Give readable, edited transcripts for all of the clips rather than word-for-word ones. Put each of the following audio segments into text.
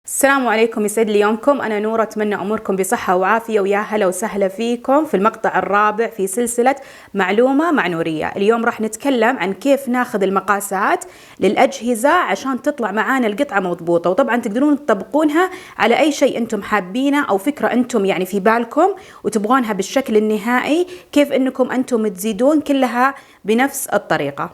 السلام عليكم، يسعد لي يومكم. أنا نورة، أتمنى أموركم بصحة وعافية، ويا هلا وسهلا فيكم في المقطع الرابع في سلسلة معلومة مع نورية. اليوم راح نتكلم عن كيف ناخذ المقاسات للأجهزة عشان تطلع معانا القطعة مضبوطة، وطبعا تقدرون تطبقونها على أي شيء أنتم حابينه أو فكرة أنتم يعني في بالكم وتبغونها بالشكل النهائي، كيف أنكم أنتم تزيدون كلها بنفس الطريقة.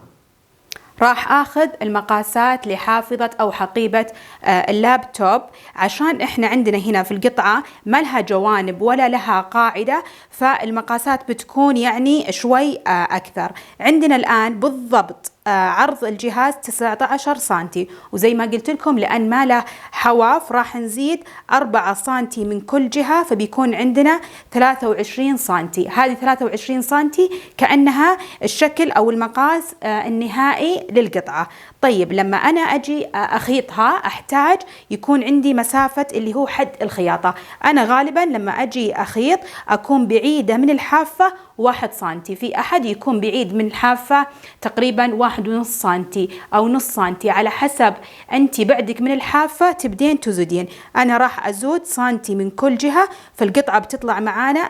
راح اخذ المقاسات لحافظة او حقيبة اللابتوب، عشان احنا عندنا هنا في القطعة ما لها جوانب ولا لها قاعدة، فالمقاسات بتكون يعني شوي اكثر. عندنا الان بالضبط عرض الجهاز 19 سنتي، وزي ما قلت لكم لأن ما له حواف راح نزيد 4 سنتي من كل جهة، فبيكون عندنا 23 سنتي. هذه 23 سنتي كأنها الشكل أو المقاس النهائي للقطعة. طيب لما أنا أجي أخيطها أحتاج يكون عندي مسافة اللي هو حد الخياطة. أنا غالبا لما أجي أخيط أكون بعيدة من الحافة 1 سنتي، في أحد يكون بعيد من الحافة تقريبا 1.5 سنتي أو نص سنتي، على حسب أنت بعدك من الحافة تبدين تزودين. أنا راح أزود سنتي من كل جهة، فالقطعة بتطلع معانا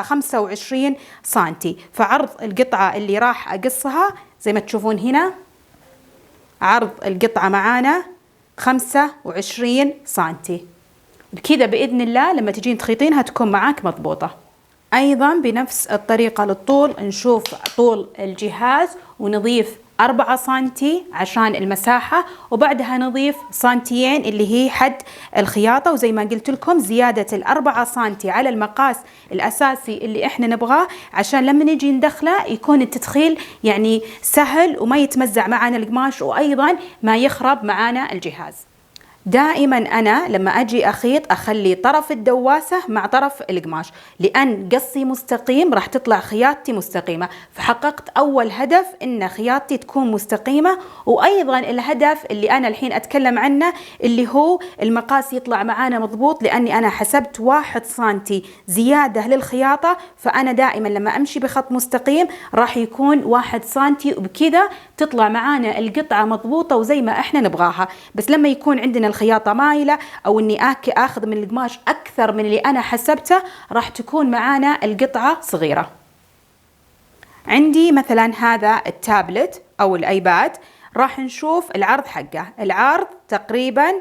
25 سنتي. فعرض القطعة اللي راح أقصها زي ما تشوفون هنا، عرض القطعة معانا 25 سنتي. بكذا بإذن الله لما تجين تخيطينها تكون معاك مضبوطة. أيضا بنفس الطريقة للطول، نشوف طول الجهاز ونضيف 4 سنتي عشان المساحة، وبعدها نضيف سنتيين اللي هي حد الخياطة. وزي ما قلت لكم زيادة 4 سنتي على المقاس الأساسي اللي احنا نبغاه، عشان لما نجي ندخله يكون التدخيل يعني سهل وما يتمزع معنا القماش، وأيضا ما يخرب معنا الجهاز. دائما أنا لما أجي أخيط أخلي طرف الدواسة مع طرف القماش، لأن قصي مستقيم راح تطلع خياطتي مستقيمة، فحققت أول هدف إن خياطتي تكون مستقيمة. وأيضا الهدف اللي أنا الحين أتكلم عنه اللي هو المقاس يطلع معانا مضبوط، لأني أنا حسبت 1 سنتي زيادة للخياطة، فأنا دائما لما أمشي بخط مستقيم راح يكون 1 سنتي، وبكذا تطلع معانا القطعة مضبوطة وزي ما إحنا نبغاها. بس لما يكون عندنا الخياطة مايلة أو إني أخذ من القماش أكثر من اللي أنا حسبته، راح تكون معانا القطعة صغيرة. عندي مثلا هذا التابلت أو الآيباد، راح نشوف العرض حقه. العرض تقريبا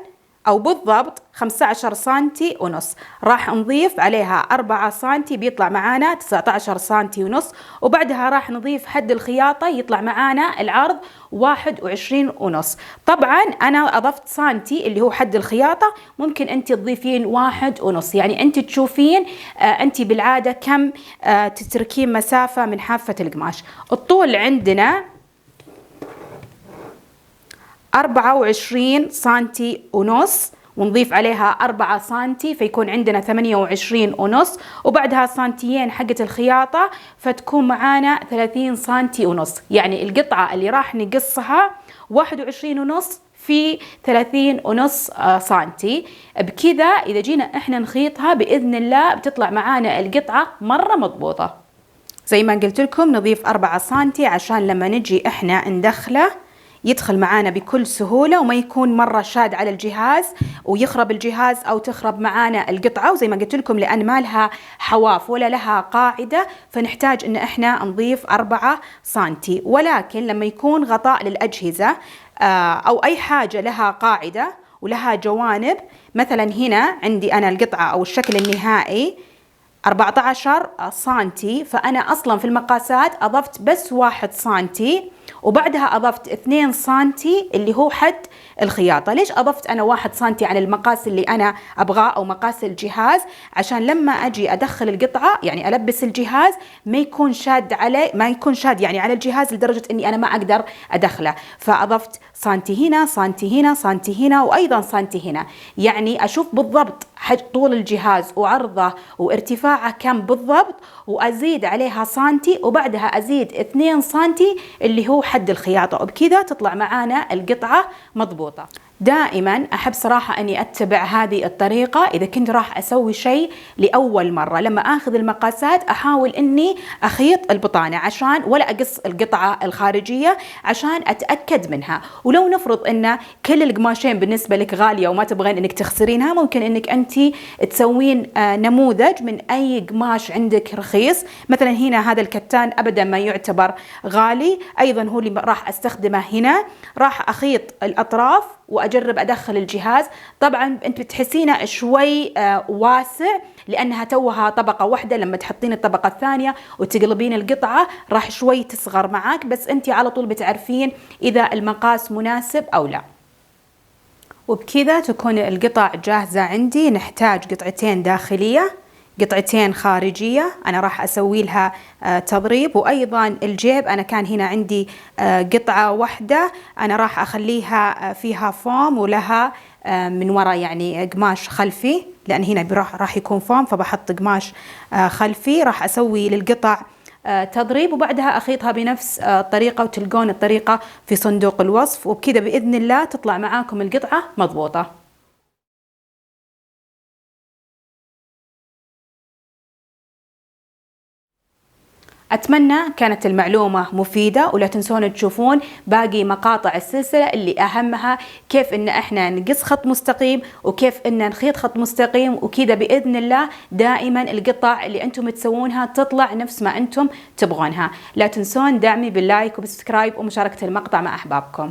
أو بالضبط 15 سنتي ونص، راح نضيف عليها 4 سنتي بيطلع معانا 19 سنتي ونص، وبعدها راح نضيف حد الخياطة يطلع معانا العرض 21 ونص. طبعا أنا أضفت سنتي اللي هو حد الخياطة، ممكن أنت تضيفين 1 ونص، يعني أنت تشوفين أنت بالعادة كم تتركين مسافة من حافة القماش. الطول عندنا 24 سنتي ونص، ونضيف عليها 4 سنتي فيكون عندنا 28 ونص، وبعدها سنتيين حقة الخياطة فتكون معانا 30 سنتي ونص. يعني القطعة اللي راح نقصها 21 ونص في 30 ونص سنتي. بكذا إذا جينا إحنا نخيطها بإذن الله بتطلع معانا القطعة مرة مضبوطة. زي ما قلت لكم نضيف 4 سنتي عشان لما نجي إحنا ندخله يدخل معانا بكل سهولة وما يكون مرة شاد على الجهاز ويخرب الجهاز أو تخرب معانا القطعة. وزي ما قلت لكم لأن ما لها حواف ولا لها قاعدة، فنحتاج إن إحنا نضيف 4 سنتي. ولكن لما يكون غطاء للأجهزة أو أي حاجة لها قاعدة ولها جوانب، مثلا هنا عندي أنا القطعة أو الشكل النهائي 14 سنتي، فأنا أصلا في المقاسات أضفت بس 1 سنتي، وبعدها أضفت 2 سنتي اللي هو حد الخياطة. ليش أضفت أنا 1 سنتي على المقاس اللي أنا أبغاه أو مقاس الجهاز؟ عشان لما أجي أدخل القطعة يعني ألبس الجهاز ما يكون شاد يعني على الجهاز لدرجة إني أنا ما أقدر أدخله، فأضفت سنتي هنا سنتي هنا سنتي هنا وأيضا سنتي هنا، يعني أشوف بالضبط طول الجهاز وعرضه وارتفاعه كم بالضبط، وأزيد عليها سنتي وبعدها أزيد 2 سنتي اللي هو حد الخياطة، وبكذا تطلع معانا القطعة مضبوطة. دائما أحب صراحة أني أتبع هذه الطريقة إذا كنت راح أسوي شيء لأول مرة. لما أخذ المقاسات أحاول أني أخيط البطانة عشان ولا أقص القطعة الخارجية عشان أتأكد منها. ولو نفرض أن كل القماشين بالنسبة لك غالية وما تبغين أنك تخسرينها، ممكن أنك أنت تسوين نموذج من أي قماش عندك رخيص. مثلا هنا هذا الكتان أبدا ما يعتبر غالي، أيضا هو اللي راح أستخدمه هنا. راح أخيط الأطراف وأجرب أدخل الجهاز. طبعا أنت بتحسينه شوي واسع لأنها توها طبقة واحدة، لما تحطين الطبقة الثانية وتقلبين القطعة راح شوي تصغر معاك، بس أنت على طول بتعرفين إذا المقاس مناسب أو لا. وبكذا تكون القطع جاهزة عندي. نحتاج قطعتين داخلية، قطعتين خارجية أنا راح أسوي لها تضريب. وأيضا الجيب أنا كان هنا عندي قطعة واحدة أنا راح أخليها فيها فوم ولها من وراء يعني قماش خلفي، لأن هنا راح يكون فوم فبحط قماش خلفي. راح أسوي للقطع تضريب وبعدها أخيطها بنفس الطريقة، وتلقون الطريقة في صندوق الوصف. وبكذا بإذن الله تطلع معاكم القطعة مضبوطة. أتمنى كانت المعلومة مفيدة، ولا تنسون تشوفون باقي مقاطع السلسلة اللي أهمها كيف إن إحنا نقص خط مستقيم وكيف إن نخيط خط مستقيم، وكذا بإذن الله دائما القطع اللي أنتم تسوونها تطلع نفس ما أنتم تبغونها. لا تنسون دعمي باللايك وبالسبسكرايب ومشاركة المقطع مع أحبابكم.